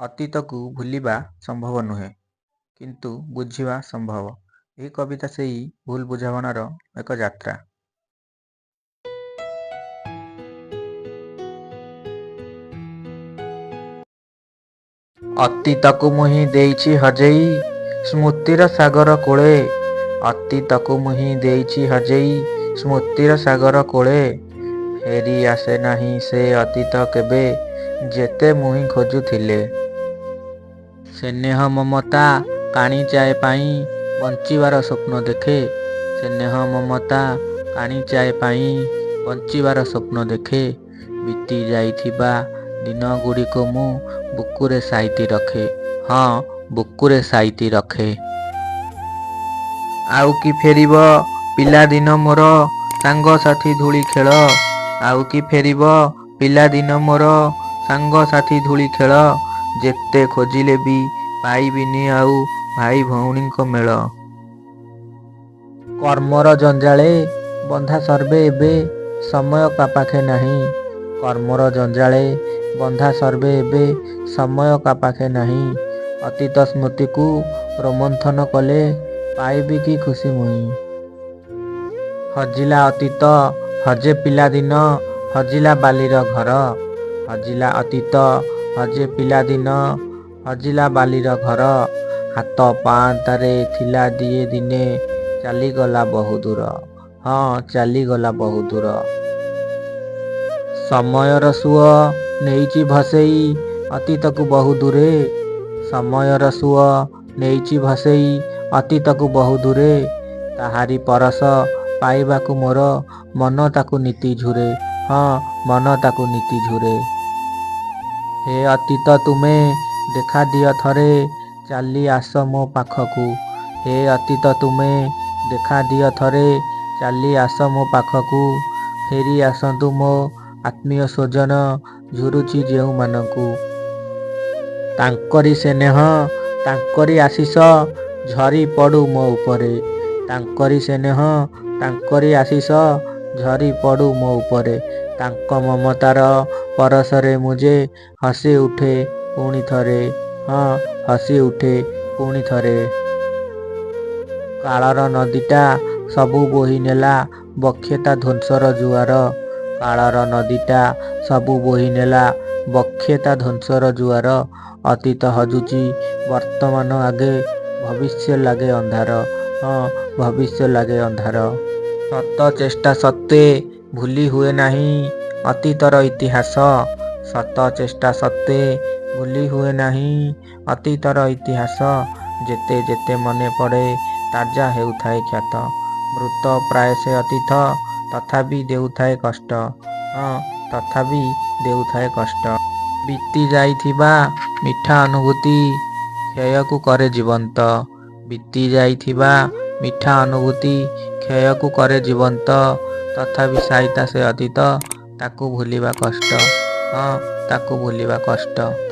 ଅତୀତକୁ ଭୁଲିବା ସମ୍ଭବ ନୁହେଁ, କିନ୍ତୁ ବୁଝିବା ସମ୍ଭବ। ଏହି କବିତା ସେହି ଭୁଲ ବୁଝାମଣାର ଏକ ଯାତ୍ରା। ଅତୀତକୁ ମୁହିଁ ଦେଇଛି ହଜେଇ ସ୍ମୃତିର ସାଗର କୋଳେ। ଅତୀତକୁ ମୁହିଁ ଦେଇଛି ହଜେଇ ସ୍ମୃତିର ସାଗର କୋଳେ। ଫେରି ଆସେ ନାହିଁ ସେ ଅତୀତ କେବେ, ଯେତେ ମୁହିଁ ଖୋଜୁଥିଲେ। ସ୍ନେହ ମମତା କାଣିଚାଏ ପାଇଁ ବଞ୍ଚିବାର ସ୍ୱପ୍ନ ଦେଖେ। ସ୍ନେହ ମମତା କାଣିଚାଏ ପାଇଁ ବଞ୍ଚିବାର ସ୍ୱପ୍ନ ଦେଖେ। ବିତି ଯାଇଥିବା ଦିନ ଗୁଡ଼ିକୁ ମୁଁ ବୁକୁରେ ସାଇତି ରଖେ। ହଁ, ବୁକୁରେ ସାଇତି ରଖେ। ଆଉ କି ଫେରିବ ପିଲାଦିନ ମୋର ସାଙ୍ଗସାଥୀ ଧୂଳି ଖେଳ। ଆଉ କି ଫେରିବ ପିଲାଦିନ ମୋର ସାଙ୍ଗସାଥୀ ଧୂଳି ଖେଳ। ଯେତେ ଖୋଜିଲେ ବି ପାଇବିନି ଆଉ ଭାଇ ଭଉଣୀଙ୍କ ମେଳ। କର୍ମର ଜଞ୍ଜାଳେ ବନ୍ଧା ସର୍ବେ ଏବେ ସମୟ କା ପାଖେ ନାହିଁ। କର୍ମର ଜଞ୍ଜାଳେ ବନ୍ଧା ସର୍ବେ ଏବେ ସମୟ କା ପାଖେ ନାହିଁ। ଅତୀତ ସ୍ମୃତିକୁ ରୋମନ୍ଥନ କଲେ ପାଇବି କି ଖୁସି ମୁହିଁ। ହଜିଲା ଅତୀତ ହଜେ ପିଲାଦିନ ହଜିଲା ବାଲିର ଘର। ହଜିଲା ଅତୀତ ହଜେ ପିଲାଦିନ ହଜିଲା ବାଲିର ଘର। ହାତ ପାଆନ୍ତାରେ ଥିଲା ଦିଏ ଦିନେ ଚାଲିଗଲା ବହୁଦୂର। ହଁ, ଚାଲିଗଲା ବହୁଦୂର। ସମୟର ସୁଅ ନେଇଛି ଭସେଇ ଅତୀତକୁ ବହୁଦୂରେ। ସମୟର ସୁଅ ନେଇଛି ଭସେଇ ଅତୀତକୁ ବହୁଦୂରେ। ତାହାରି ପରଶ ପାଇବାକୁ ମୋର ମନ ତାକୁ ନିତି ଝୁରେ। ହଁ, ମନ ତାକୁ ନିତି ଝୁରେ। ହେ ଅତୀତ ତୁମେ ଦେଖା ଦିଅ ଥରେ ଚାଲି ଆସ ମୋ ପାଖକୁ। ହେ ଅତୀତ ତୁମେ ଦେଖା ଦିଅ ଥରେ ଚାଲି ଆସ ମୋ ପାଖକୁ। ଫେରି ଆସନ୍ତୁ ମୋ ଆତ୍ମୀୟ ସ୍ୱଜନ ଝୁରୁଛି ଯେଉଁମାନଙ୍କୁ। ତାଙ୍କରି ସ୍ନେହ ତାଙ୍କରି ଆଶିଷ ଝରି ପଡ଼ୁ ମୋ ଉପରେ। ତାଙ୍କରି ସ୍ନେହ ତାଙ୍କରି ଆଶିଷ ଝରି ପଡ଼ୁ ମୋ ଉପରେ। ତାଙ୍କ ମମତାର ପରଶରେ ମୁଁ ଯେ ହସି ଉଠେ ପୁଣି ଥରେ। ହଁ, ହସି ଉଠେ ପୁଣି ଥରେ। କାଳର ନଦୀଟା ସବୁ ବୋହି ନେଲା ବକ୍ଷେ ତା ଧ୍ୱଂସର ଜୁଆର। କାଳର ନଦୀଟା ସବୁ ବୋହି ନେଲା ବକ୍ଷେ ତା ଧ୍ୱଂସର ଜୁଆର। ଅତୀତ ହଜୁଛି ବର୍ତ୍ତମାନ ଆଗେ ଭବିଷ୍ୟ ଲାଗେ ଅନ୍ଧାର। ହଁ, ଭବିଷ୍ୟ ଲାଗେ ଅନ୍ଧାର। ଶତ ଚେଷ୍ଟା ସତ୍ତ୍ୱେ ଭୁଲି ହୁଏ ନାହିଁ ଅତୀତର ଇତିହାସ। ଶତ ଚେଷ୍ଟା ସତ୍ତ୍ୱେ ଭୁଲି ହୁଏ ନାହିଁ ଅତୀତର ଇତିହାସ। ଯେତେ ଯେତେ ମନେ ପଡ଼େ ତାଜା ହେଉଥାଏ କ୍ଷତ। ମୃତ ପ୍ରାୟ ସେ ଅତୀତ ତଥାପି ଦେଉଥାଏ କଷ୍ଟ। ହଁ, ତଥାପି ଦେଉଥାଏ କଷ୍ଟ। ବିତି ଯାଇଥିବା ମିଠା ଅନୁଭୂତି କ୍ଷୟକୁ କରେ ଜୀବନ୍ତ। ବିତି ଯାଇଥିବା ମିଠା ଅନୁଭୂତି କ୍ଷୟକୁ କରେ ଜୀବନ୍ତ। ତଥାପି ସାଇତା ସେ ଅତୀତ ତାକୁ ଭୁଲିବା କଷ୍ଟ। ହଁ, ତାକୁ ଭୁଲିବା କଷ୍ଟ।